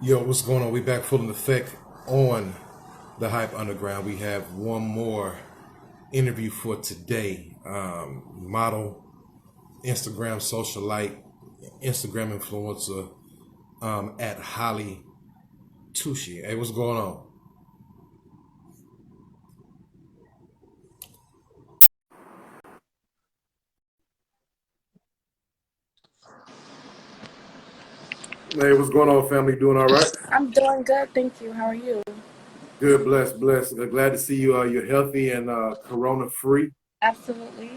Yo, what's going on? We back full in effect on the Hype Underground. We have one more interview for today. Model, Instagram socialite, Instagram influencer at Holly Tushe. Hey, what's going on? Hey, what's going on, family? Doing all right? I'm doing good, thank you. How are you? Good, blessed, blessed. Glad to see you. You're healthy and corona free, Absolutely.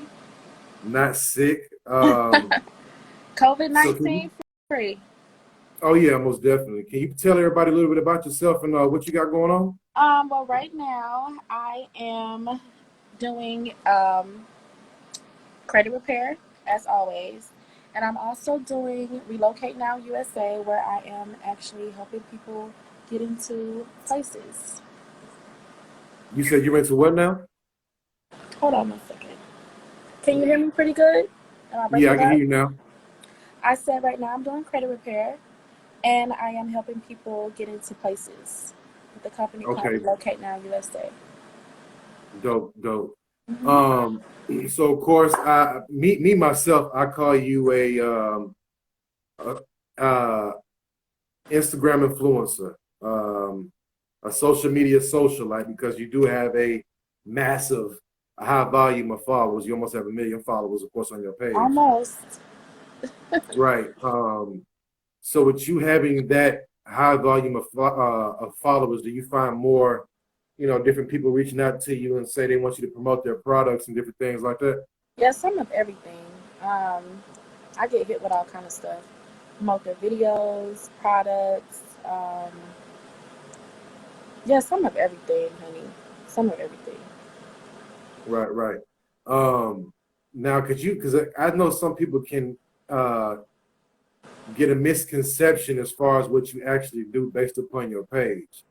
not sick. COVID So, can you? 19 free. Oh yeah, most definitely. Can you tell everybody a little bit about yourself and what you got going on? Well, right now I am doing credit repair as always, and I'm also doing Relocate Now USA, where I am actually helping people get into places. You said you're into what now? Hold on one second. Can you hear me pretty good? Am I Yeah, I breaking can hear up? you now. I said right now I'm doing credit repair, and I am helping people get into places with the company called Okay, Relocate Now USA. dope, dope. Hmm. Um, so of course, me myself, I call you a, Instagram influencer, a social media socialite, because you do have a massive, high volume of followers. You almost have 1 million followers, of course, on your page. Almost. Right. So with you having that high volume of followers, do you find more, different people reaching out to you and say they want you to promote their products and different things like that? Yeah, some of everything. Um, I get hit with all kind of stuff. Promote their videos, products. Yeah, some of everything, honey. Some of everything. Right, right. Um, Now, because I know some people can uh, get a misconception as far as what you actually do based upon your page.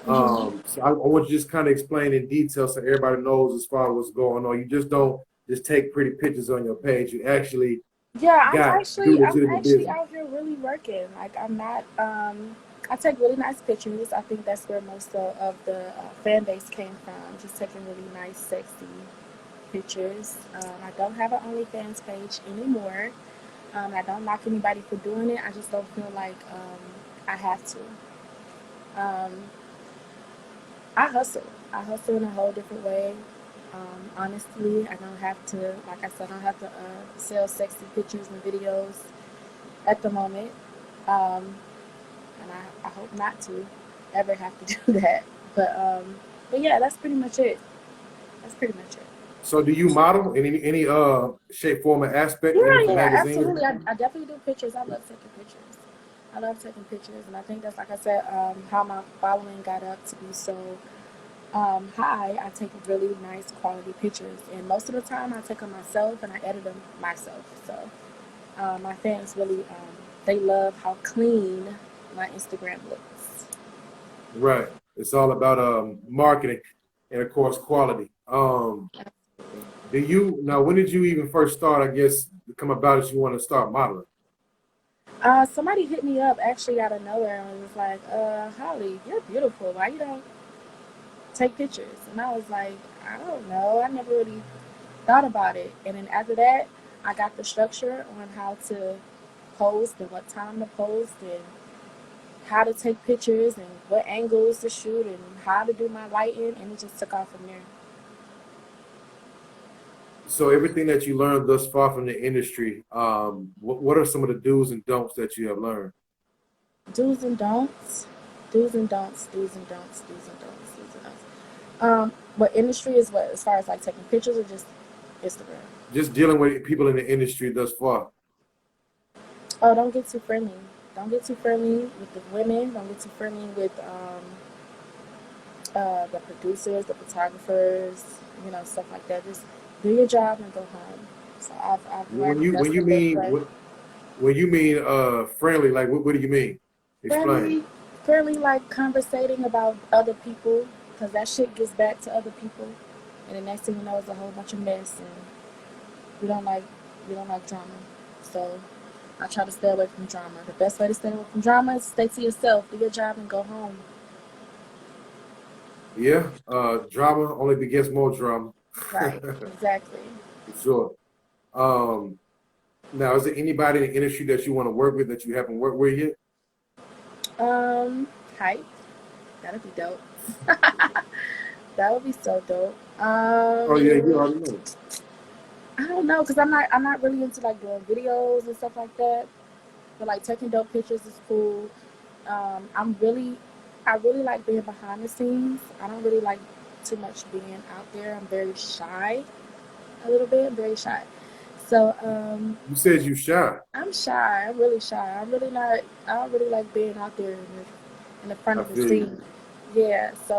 Hmm. So I want you to just kind of explain in detail so everybody knows as far as what's going on. You just don't just take pretty pictures on your page. You actually Yeah, do I'm legitimate actually business. out here really working. Like I'm not. I take really nice pictures. I think that's where most of the fan base came from. Just taking really nice, sexy pictures. I don't have an OnlyFans page anymore. I don't knock anybody for doing it. I just don't feel like I have to. Um, I hustle. I hustle in a whole different way. Honestly, I don't have to, like I said, I don't have to sell sexy pictures and videos at the moment. Um, and I hope not to ever have to do that. But, um, but yeah, that's pretty much it. That's pretty much it. So do you model in any shape, form, or aspect in Yeah, any yeah, yeah, magazines? absolutely. I definitely do pictures. I love taking pictures. I love taking pictures, and I think that's, like I said, how my following got up to be so high. I take really nice quality pictures, and most of the time I take them myself and I edit them myself. So my fans really they love how clean my Instagram looks. Right. It's all about marketing and of course quality. Do you now? When did you even first start? I guess come about as you want to start modeling. Somebody hit me up actually out of nowhere and was like, Holly, you're beautiful. Why you don't take pictures? And I was like, I don't know. I never really thought about it. And then after that, I got the structure on how to post and what time to post and how to take pictures and what angles to shoot and how to do my lighting, and it just took off from there. So everything that you learned thus far from the industry, what are some of the do's and don'ts that you have learned? Do's and don'ts, do's and don'ts, do's and don'ts, do's and don'ts, do's and don'ts. What industry is what as far as like taking pictures or just Instagram? Just dealing with people in the industry thus far. Oh, don't get too friendly. Don't get too friendly with the women. Don't get too friendly with the producers, the photographers, stuff like that. Just do your job and go home. So I've When learned you when you lesson this mean way. when you mean friendly, like what do you mean? Explain. Friendly, friendly, like conversating about other people, because that shit gets back to other people, and the next thing it's a whole bunch of mess, and we don't like we don't like drama. So I try to stay away from drama. The best way to stay away from drama is stay to yourself, do your job, and go home. Yeah, drama only begets more drama. Right, exactly. For sure. Um, Now, is there anybody in the industry that you want to work with that you haven't worked with yet? Hype. That'd be dope. That would be so dope. Oh yeah, you already know. I don't know, cause I'm not really into like doing videos and stuff like that. But like taking dope pictures is cool. I really like being behind the scenes. I don't really like too much being out there. I'm very shy, a little bit. I'm very shy. So You said you shy. I'm shy. I'm really shy. I'm really not. I don't really like being out there in the front I of the feel you. scene. Yeah. So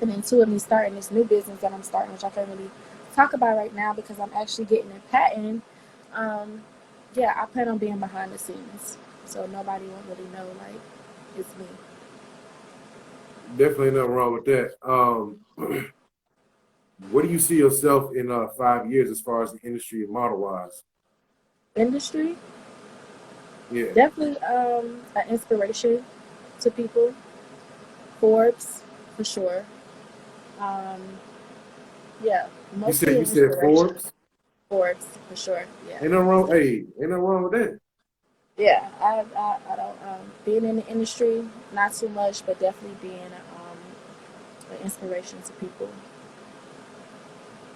and then two of me starting this new business that I'm starting, which I can't really talk about right now because I'm actually getting it patented. Um, yeah, I plan on being behind the scenes, so nobody won't really know like it's me. Definitely nothing wrong with that. What do you see yourself in 5 years as far as the industry and model wise? Industry Yeah. definitely an inspiration to people. Forbes for sure. Um, yeah, mostly You an said inspiration. Forbes. Forbes for sure. Yeah. Ain't nothing wrong. Hey, ain't nothing wrong with that. Yeah, I don't being in the industry not too much, but definitely being an inspiration to people.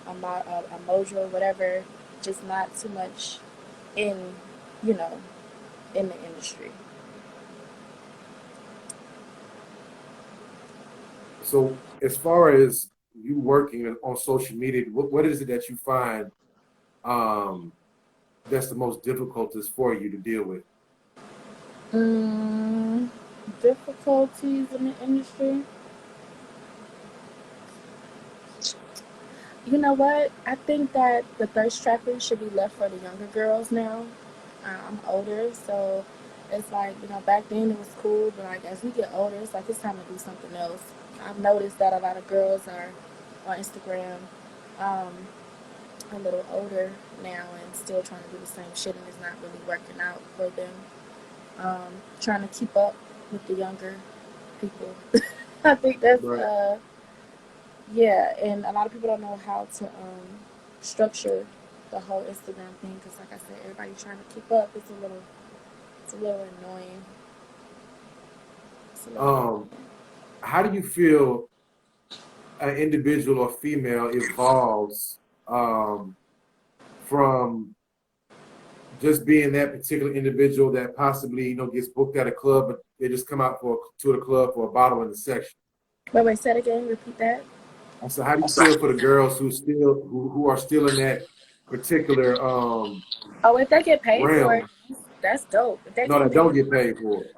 A mojo, whatever, just not too much in, you know, in the industry. So, as far as you working on social media, what is it that you find um, that's the most difficulties for you to deal with? Mm, difficulties in the industry. You know what? I think that the thirst trapping should be left for the younger girls now. I'm older, so it's like, back then it was cool, but like as we get older, it's like it's time to do something else. I've noticed that a lot of girls are on Instagram um, a little older now and still trying to do the same shit, and it's not really working out for them. Trying to keep up with the younger people. I think that's Right. yeah, and a lot of people don't know how to structure the whole Instagram thing because, like I said, everybody trying to keep up. It's a little annoying. It's a little Um, annoying. how do you feel an individual or female evolves um, from just being that particular individual that possibly gets booked at a club, but they just come out to the club for a bottle in the section? Wait, say it again. Repeat that. And so, how do you feel for the girls who are still in that particular Oh, if they get paid for it, realm? that's dope. If they No, just that being, don't get paid for it.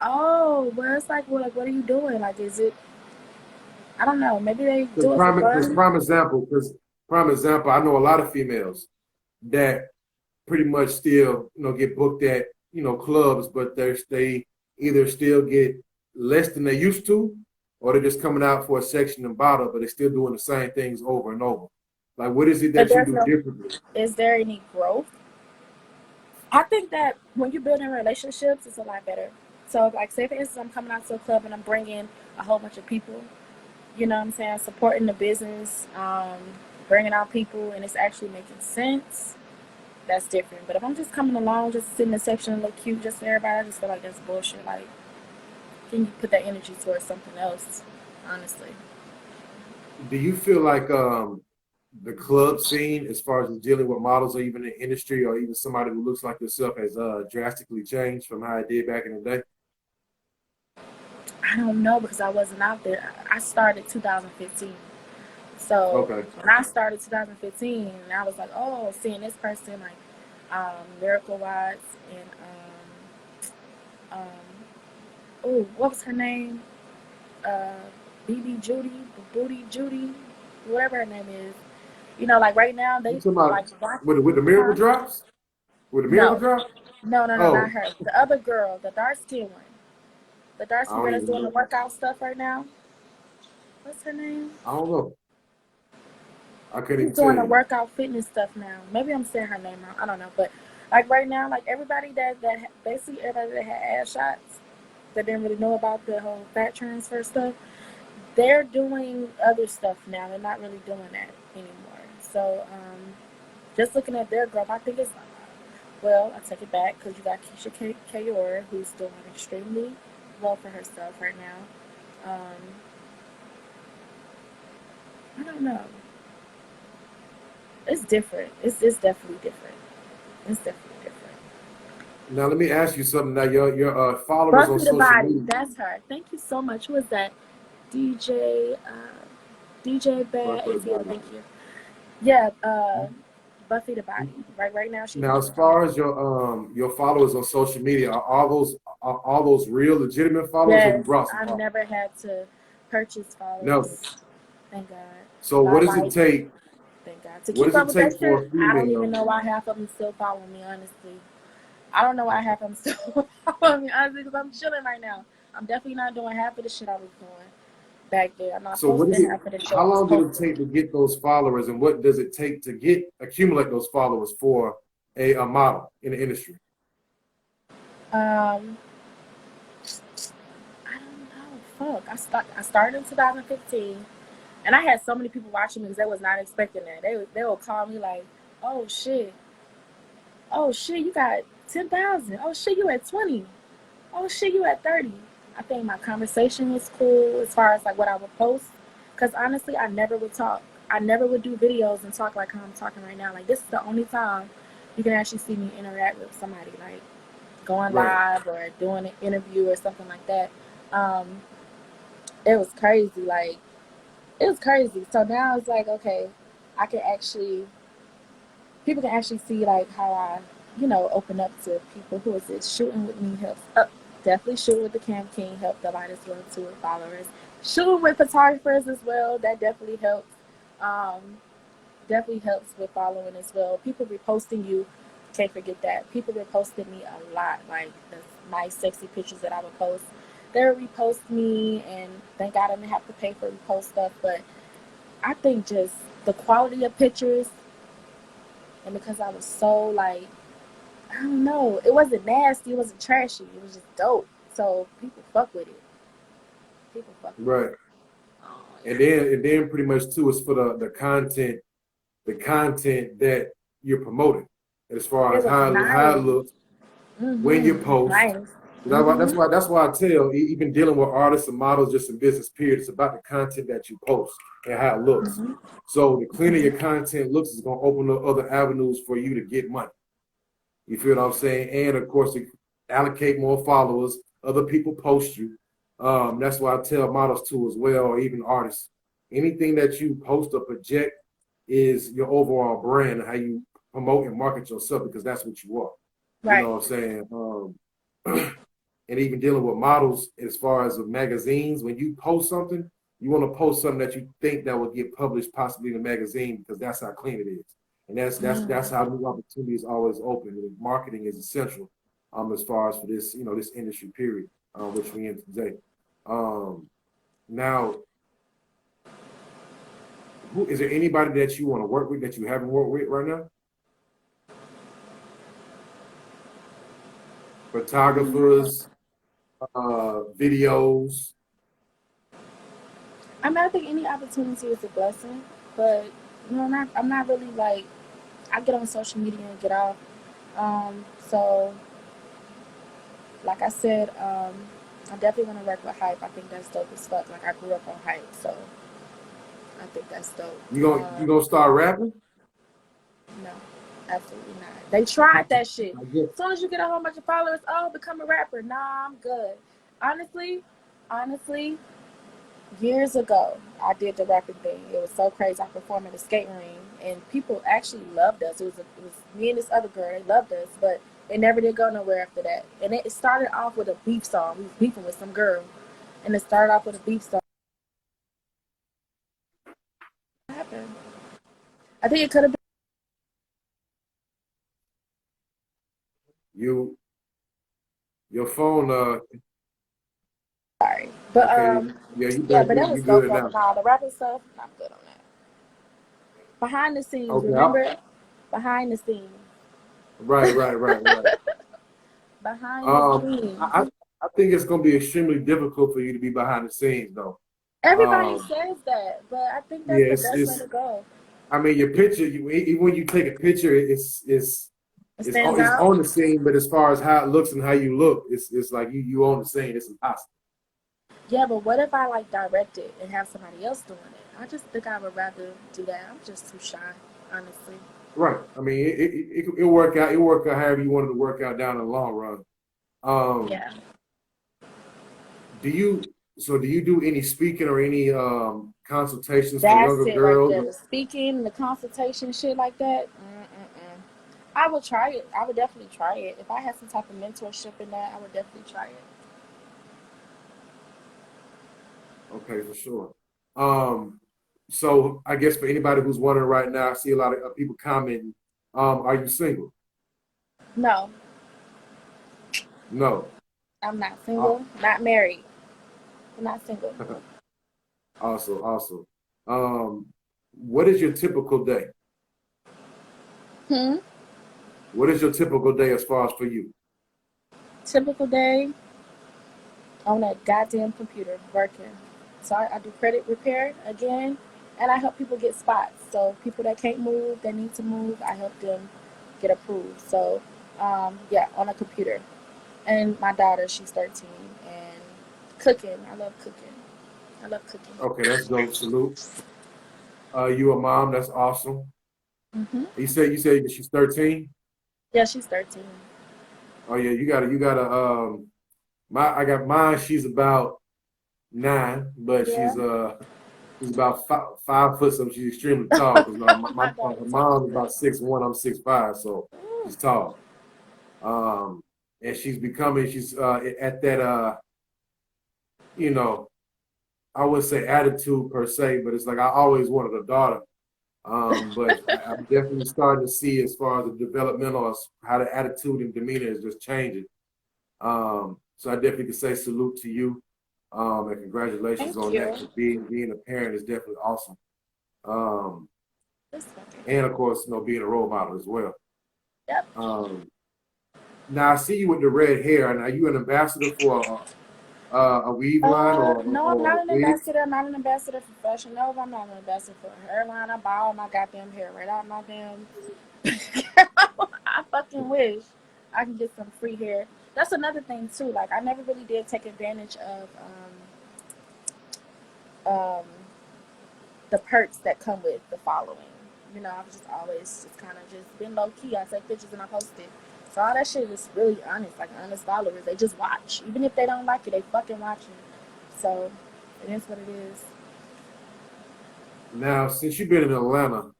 oh, well, it's like, what are you doing? Like, is it? I don't know. Maybe they Because do it for fun. prime example, I know a lot of females that pretty much still get booked at clubs, but they either still get less than they used to, or they're just coming out for a section and bottle, but they're still doing the same things over and over. Like, what is it But that you there's do no. differently? Is there any growth? I think that when you're building relationships, it's a lot better. So, like, say for instance, I'm coming out to a club and I'm bringing a whole bunch of people. You know what I'm saying? Supporting the business, bringing out people, and it's actually making sense. That's different. But if I'm just coming along, just sitting in the section and look cute, just for everybody, I just feel like that's bullshit. Like, can you put that energy towards something else? Honestly, Do you feel like the club scene, as far as dealing with models or even the industry or even somebody who looks like yourself, has drastically changed from how it did back in the day? I don't know because I wasn't out there. I started 2015. So Okay. when I started 2015, I was like, oh, seeing this person like Miracle Watts and oh, what was her name? Uh, BB Judy, Booty Judy, whatever her name is. Like right now You they talking about like rock, with the miracle huh? drops? With the miracle No, drop? no, not Oh, her. The other girl, the dark skin one, the dark I skin don't girl that's even doing the know. workout stuff right now. What's her name? I don't know. I couldn't She's even tell doing the you. workout fitness stuff now. Maybe I'm saying her name wrong. I don't know, but Like right now, like everybody basically everybody that had ass shots that didn't really know about the whole fat transfer stuff, they're doing other stuff now. They're not really doing that anymore. So just looking at their growth, I think it's well. I take it back because you got Keisha Kayor, who's doing extremely well for herself right now. I don't know. It's different. It's definitely different. It's definitely different. Now let me ask you something. Now your followers on Buffy the social Body, media. that's her. Thank you so much. Who is that? DJ DJ Bad For the ATL, body. thank you. Yeah, Buffy the Body. Right now she's Now, doing as far as your followers on social media, are all those real legitimate followers, or you yes, brought some I've followers? never had to purchase No. followers. Thank God. So My what does it life, take? thank God. To What keep does up it with that take for shit, a I don't even female? know why half of them still follow me, honestly. I don't know why half of them still follow me, honestly, because I'm chilling right now. I'm definitely not doing half of the shit I was doing back there. I'm not So what is posting it? half of the shit I How was long did it posting. take to get those followers, and what does it take to accumulate those followers for a model in the industry? Um, I don't know. Fuck. I started in 2015, and I had so many people watching me because they was not expecting that. They would call me like, "Oh shit, oh shit, you got 10,000. Oh shit, you at 20. Oh shit, you at 30." I think my conversation was cool as far as like what I would post, because honestly, I never would talk. I never would do videos and talk like how I'm talking right now. Like this is the only time you can actually see me interact with somebody, like going Right. live or doing an interview or something like that. Um, it was crazy. Like it was crazy. So now it's like, okay, I can actually, people can actually see like how I, open up to people. Who is it? Shooting with me helps. Definitely shooting with the Cam King helped a lot as well too with followers. Shooting with photographers as well. That definitely helps. Um, Definitely helps with following as well. People reposting you, can't forget that. People reposted me a lot, like the nice, sexy pictures that I would post. They would repost me, and thank God I didn't have to pay for repost stuff. But I think just the quality of pictures, and because I was so like, I don't know, it wasn't nasty, it wasn't trashy, it was just dope. So people fuck with it. People fuck with it. Right. Oh And then pretty much too is for the content that you're promoting, as far yeah, it as was how it nice. looks when you Mhm. It was post. nice. That's Mhm. why I tell, even dealing with artists and models, just in business period, it's about the content that you post and how it looks. Mhm. So the cleaner your content looks is gonna open up other avenues for you to get money. You feel what I'm saying? And of course, to allocate more followers, other people post you. That's why I tell models too as well, or even artists. Anything that you post or project is your overall brand and how you promote and market yourself, because that's what you are. You know Right. what I'm saying? And even dealing with models as far as the magazines, when you post something, you want to post something that you think that will get published possibly in a magazine, because that's how clean it is. And that's Mm. how new opportunities always open. And marketing is essential as far as for this, this industry period, which we in today. Um, Now, who is there anybody that you want to work with that you haven't worked with right now? Photographers, videos. I mean, I think any opportunity is a blessing, but I'm not really like, I get on social media and get off. So like I said, I definitely want to work with hype. I think that's dope as fuck. Like I grew up on hype, so I think that's dope. You gonna start rapping? No, absolutely not. They tried that shit. I guess. As soon as you get a whole bunch of followers, oh, become a rapper. Nah, I'm good. Honestly, honestly, years ago, I did the rapping thing. It was so crazy. I performed at a skating ring, and people actually loved us. It was me and this other girl. They loved us, but it never did go nowhere after that. And it started off with a beef song. We was beefing with some girl, and it started off with a beef song. What happened? I think it could have been. You your phone Sorry, but okay, yeah, you yeah, back, but that you was dope good though. now. But nah, the rapping stuff, I'm good on that. Behind the scenes, Okay. remember? Behind the scenes. Right. Behind the Um, scenes. I think it's going to be extremely difficult for you to be behind the scenes, though. Everybody Um, says that, but I think that's yeah, the best way to it's. go. I mean, your picture. Even when you take a picture, It stands it's out. on the scene. But as far as how it looks and how you look, it's like you own the scene. It's impossible. Yeah, but what if I like direct it and have somebody else doing it? I just think I would rather do that. I'm just too shy, honestly. Right. I mean, it work out. It work out however you wanted to work out down in the long run. Um, Yeah. do you do you do any speaking or any consultations for That's younger it right girls? there. The speaking, the consultation, shit like that. Mm-mm-mm. I would try it. I would definitely try it. If I had some type of mentorship in that, I would definitely try it. Okay, for sure. Um, so I guess for anybody who's wondering right now, I see a lot of people commenting. Are you single? No, No. I'm not Uh, single, not married. I'm not single. awesome. Um, what is your typical day? Hmm. What is your typical day as far as for you? Typical day on that goddamn computer working. So I do credit repair again, and I help people get spots. So people that can't move, that need to move, I help them get approved. So yeah, on a computer. And my daughter, she's 13, and cooking. I love cooking. I love cooking. Okay, that's dope. Salute. You a mom? That's awesome. Hmm. You said she's 13. Yeah, she's 13. Oh yeah, you gotta I got mine. She's about 9, but Yeah. she's about 5 foot something. She's extremely tall because My her daughter tall mom's too. about 6'1". I'm 6'5", so Ooh. she's tall. Um, and she's at that you know, I would say attitude per se, but it's like I always wanted a daughter. But I'm definitely starting to see as far as the developmental, how the attitude and demeanor is just changing. So I definitely could say salute to you, and congratulations Thank on that. you. Because being a parent is definitely awesome. Um, This fucking and of course, being a role model as well. Yep. Um, now I see you with the red hair, and are you an ambassador for a weave line No, I'm or not an wigs? ambassador. I'm not an ambassador for fashion. No, I'm not an ambassador for a hairline. I buy all my goddamn hair right out my damn. I fucking wish I can get some free hair. That's another thing too. Like I never really did take advantage of um, the perks that come with the following. You know, I've just always just kind of just been low key. I take pictures and I post it. So all that shit is really honest, like honest followers. They just watch. Even if they don't like it, they fucking watching. So it is what it is. Now, since you've been in Atlanta,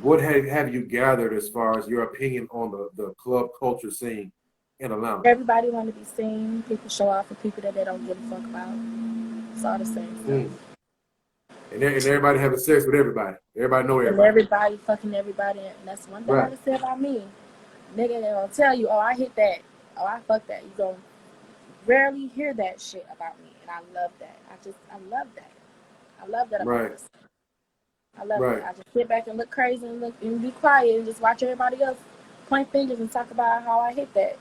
what have you gathered as far as your opinion on the club culture scene in Atlanta? Everybody want to be seen. People show off for people that they don't give a fuck about. It's all the same stuff. Mm. And everybody having sex with everybody. Everybody know And everybody. everybody fucking everybody. And that's one thing I Right. can say about me. Nigga, they gonna tell you, oh, I hit that. Oh, I fucked that. You gonna rarely hear that shit about me. And I love that. I love that. I love that about Right. myself. I love it. Right. I just sit back and look crazy and look and be quiet and just watch everybody else point fingers and talk about how I hit that.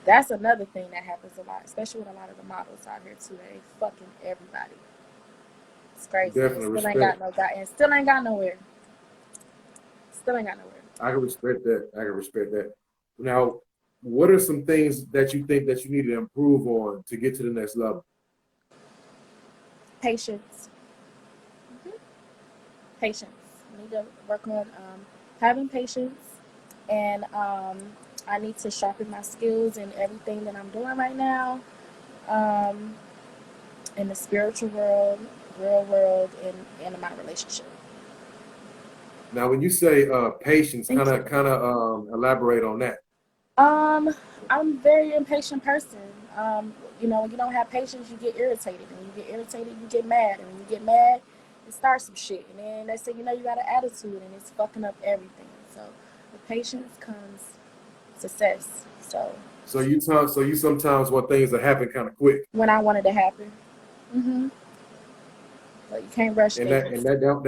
That's another thing that happens a lot, especially with a lot of the models out here too. They fucking everybody. It's crazy. And Definitely still ain't got respect. no guy and still ain't got nowhere. Still ain't got nowhere. I can respect that. I can respect that. Now, what are some things that you think that you need to improve on to get to the next level? Patience. Mm-hmm. Patience. I need to work on having patience, and I need to sharpen my skills in everything that I'm doing right now, um, in the spiritual world, real world, and in my relationship. Now, when you say patience, kind Thank of you. elaborate on that. Um, I'm a very impatient person. You know, when you don't have patience, you get irritated. And when you get irritated, you get mad. And when you get mad, it starts some shit. And then they say, you know, you got an attitude and it's fucking up everything. So with patience comes success. So So you sometimes want things to happen kind of quick, when I want it to happen, mm-hmm. But you can't rush and that things. and that don't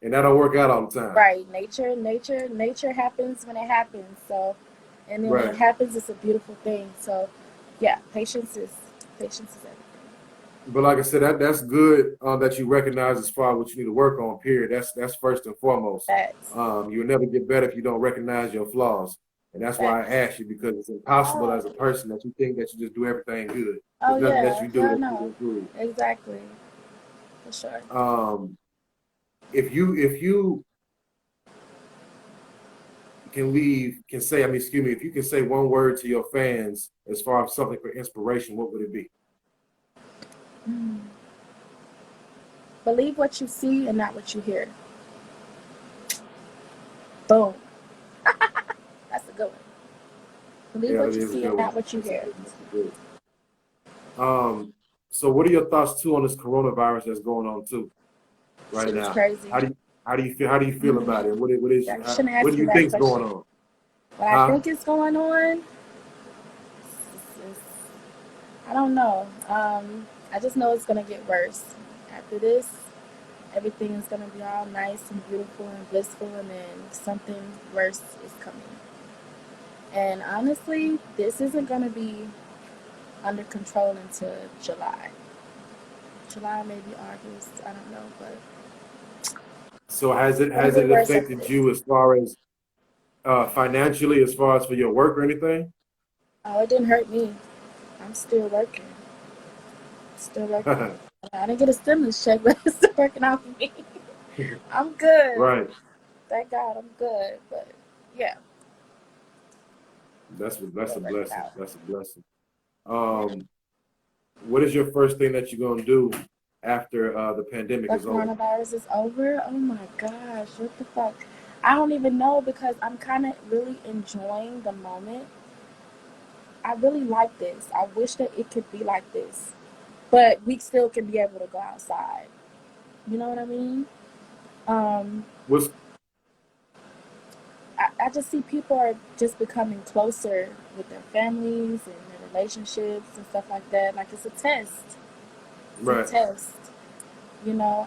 and that don't work out all the time. Right. Nature happens when it happens. So, and then when it Right. happens, it's a beautiful thing. So, yeah, patience is everything. But like I said, that's good that you recognize as far as what you need to work on. Period. That's first and foremost. Facts. You'll never get better if you don't recognize your flaws, and that's why I Facts. asked you because it's impossible Oh, as a person that you think that you just do everything good. oh There's nothing that yeah. you do Hell that you no. improve. Exactly. For sure. Um, if you can say, I mean, excuse me, if you can say one word to your fans as far as something for inspiration, what would it be? Mm. Believe what you see and not what you hear. Boom. That's a good one. Believe Yeah, what that you is a see good and one. not what you That's a hear. good. That's a good. Um, so what are your thoughts too on this coronavirus that's going on too right Shit is now? crazy. How do you feel about it? You shouldn't What ask do me you that think's going question. on? What I Huh? think is going on, is, I don't know. I just know it's gonna get worse. After this, everything is gonna be all nice and beautiful and blissful, and then something worse is coming. And honestly, this isn't gonna be under control until July. July, maybe August. I don't know, but So it's gonna has get it worse after affected this. you as far as financially, as far as for your work or anything? Oh, it didn't hurt me. I'm still working. Still working. I didn't get a stimulus check, but it's still working out for me. I'm good. Right. Thank God I'm good. But yeah, That's still a working blessing. out. That's a blessing. Yeah. What is your first thing that you're gonna do after the pandemic The is over? coronavirus is over. Oh my gosh, what the fuck? I don't even know because I'm kind of really enjoying the moment. I really like this. I wish that it could be like this, but we still can be able to go outside. You know what I mean? Um, What's I just see people are just becoming closer with their families and their relationships and stuff like that. Like it's a test. It's a right? test. You know,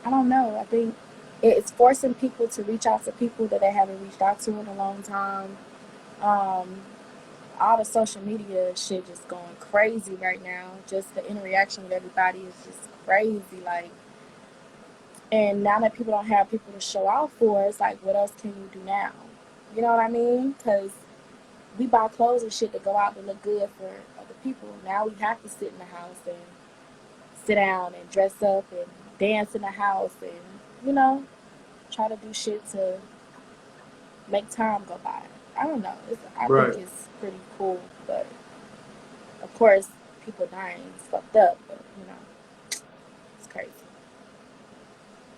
I don't know. I think it's forcing people to reach out to people that they haven't reached out to in a long time. Um, all the social media shit just going crazy right now. Just the interaction with everybody is just crazy. Like, and now that people don't have people to show out for, it's like, what else can you do now? You know what I mean? Because we buy clothes and shit to go out to look good for other people. Now we have to sit in the house and sit down and dress up and dance in the house and, you know, try to do shit to make time go by. I don't know. I think Right. it's pretty cool, but of course, people dying is fucked up. But you know, it's crazy.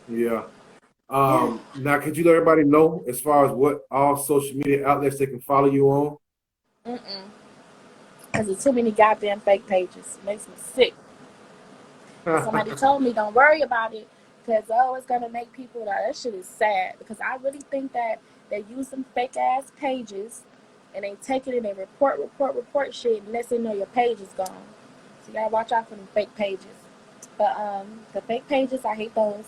Yeah. Yeah. Now, could you let everybody know as far as what all social media outlets they can follow you on? Because there's too many goddamn fake pages. It makes me sick. Somebody told me don't worry about it because oh, it's gonna make people that shit is sad because I really think that they use some fake ass pages and they take it and they report shit and next thing you know your page is gone. So you gotta watch out for them fake pages. But the fake pages I hate those.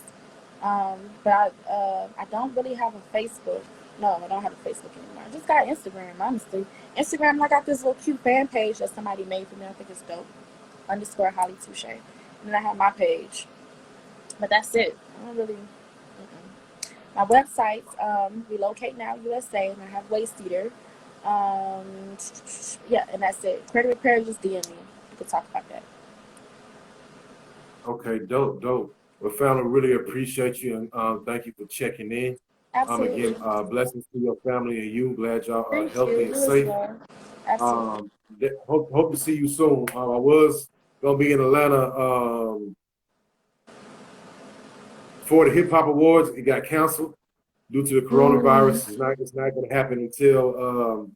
But I don't really have a Facebook. No, I don't have a Facebook anymore. I just got Instagram, honestly. Instagram, I got this little cute fan page that somebody made for me. I think it's dope. Underscore Holly Tushe. And then I have my page. But that's it. I don't really. My websites, Relocate Now USA, and I have Waste Eater. Um, yeah, and that's it. Credit Repair, just DM me. We could talk about that. Okay, dope, dope. Well, family, really appreciate you and thank you for checking in. Absolutely. Again, blessings to your family and you. Glad y'all are Thank you. healthy and You as safe. well. Absolutely. Hope to see you soon. I was gonna be in Atlanta for the Hip Hop Awards. It got canceled due to the Mm, coronavirus. It's not gonna happen until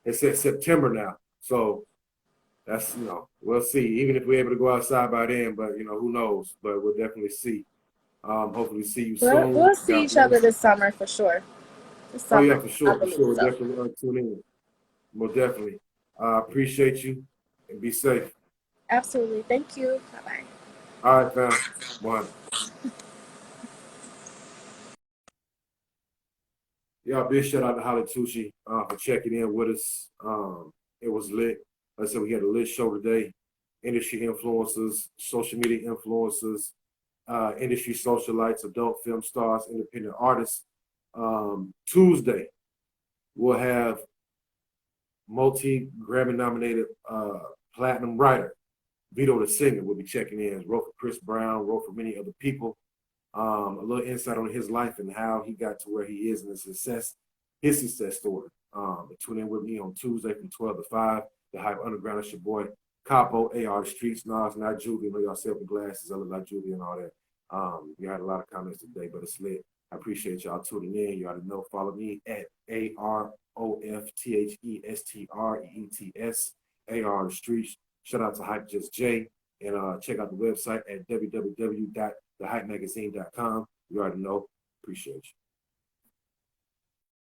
it said September now. So that's we'll see. Even if we're able to go outside by then, but who knows? But we'll definitely see. Hopefully see you soon. we'll see God each other bless. this summer for sure. This Oh yeah, summer, for I sure, for believe sure. We'll so. definitely tune in. Most definitely. Appreciate you and be safe. Absolutely. Thank you. Bye bye. All right, fam. One. Yeah, big shout out to Holly Tushe for checking in with us. It was lit. Like I said, we had a lit show today. Industry influencers, social media influencers, industry socialites, adult film stars, independent artists. Tuesday, we'll have multi Grammy nominated platinum writer Vito the Singer will be checking in. Wrote for Chris Brown, wrote for many other people. A little insight on his life and how he got to where he is and his success story. Tune in with me on Tuesday from 12 to 5. The Hype Underground. It's your boy Capo, AR the Streets, Nas, not Juvie. I know y'all said the glasses, I look like Juvie and all that. You had a lot of comments today, but it's lit. I appreciate y'all tuning in. You already know. Follow me at arofthestreets, AR the Streets. Shout out to Hype Just J. And check out the website at www.thehypemagazine.com. You already know. Appreciate you.